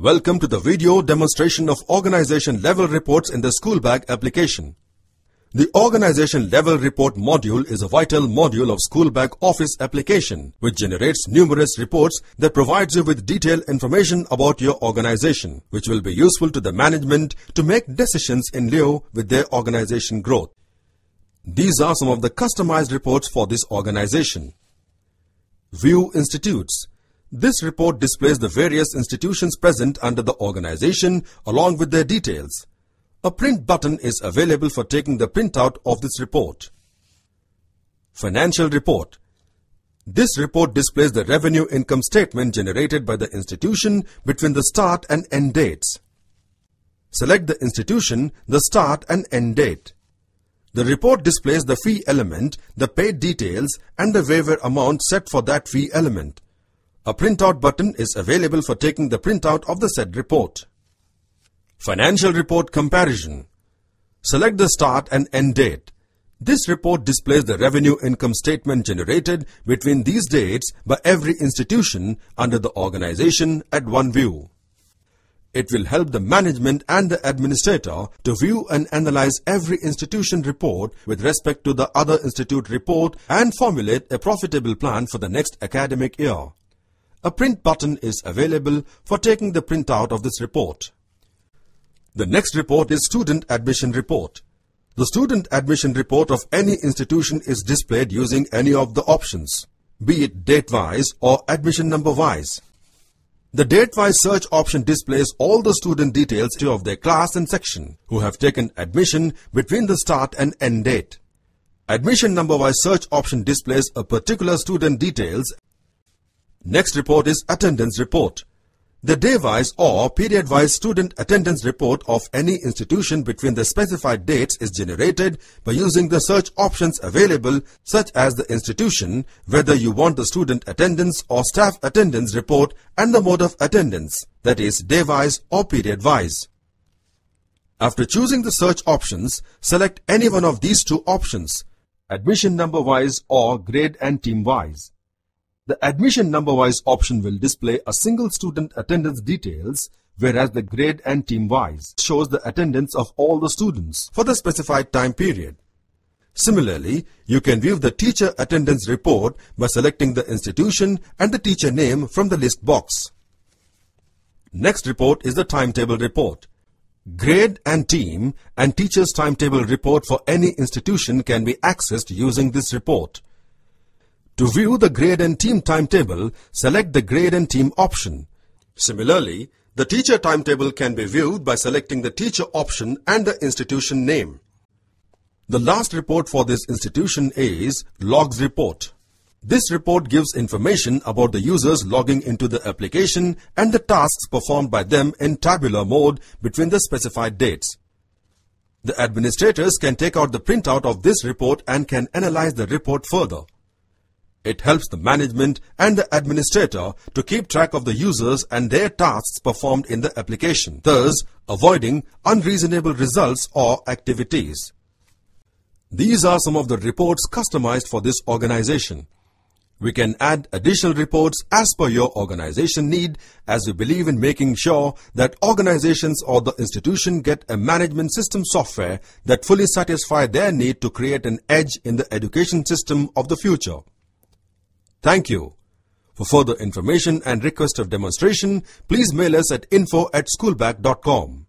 Welcome to the video demonstration of organization level reports in the Schoolbag application. The Organization Level Report module is a vital module of Schoolbag Office application, which generates numerous reports that provides you with detailed information about your organization, which will be useful to the management to make decisions in lieu with their organization growth. These are some of the customized reports for this organization. View Institutes. This report displays the various institutions present under the organization along with their details. A print button is available for taking the printout of this report. Financial Report. This report displays the revenue income statement generated by the institution between the start and end dates. Select the institution, the start and end date. The report displays the fee element, the paid details and the waiver amount set for that fee element. A printout button is available for taking the printout of the said report. Financial Report Comparison. Select the start and end date. This report displays the revenue income statement generated between these dates by every institution under the organization at one view. It will help the management and the administrator to view and analyze every institution report with respect to the other institute report and formulate a profitable plan for the next academic year. A print button is available for taking the printout of this report. The next report is Student Admission Report. The student admission report of any institution is displayed using any of the options, be it date-wise or admission number-wise. The date-wise search option displays all the student details of their class and section who have taken admission between the start and end date. Admission number-wise search option displays a particular student details. Next report is Attendance Report. The day-wise or period-wise student attendance report of any institution between the specified dates is generated by using the search options available, such as the institution, whether you want the student attendance or staff attendance report, and the mode of attendance, that is day-wise or period-wise. After choosing the search options, select any one of these two options, admission number-wise or grade and team-wise. The admission number-wise option will display a single student attendance details, whereas the grade and team-wise shows the attendance of all the students for the specified time period. Similarly, you can view the teacher attendance report by selecting the institution and the teacher name from the list box. Next report is the Timetable Report. Grade and team and teacher's timetable report for any institution can be accessed using this report. To view the grade and team timetable, select the grade and team option. Similarly, the teacher timetable can be viewed by selecting the teacher option and the institution name. The last report for this institution is Logs Report. This report gives information about the users logging into the application and the tasks performed by them in tabular mode between the specified dates. The administrators can take out the printout of this report and can analyze the report further. It helps the management and the administrator to keep track of the users and their tasks performed in the application, thus avoiding unreasonable results or activities. These are some of the reports customized for this organization. We can add additional reports as per your organization need, as we believe in making sure that organizations or the institution get a management system software that fully satisfies their need to create an edge in the education system of the future. Thank you. For further information and request of demonstration, please mail us at info@schoolbag.com.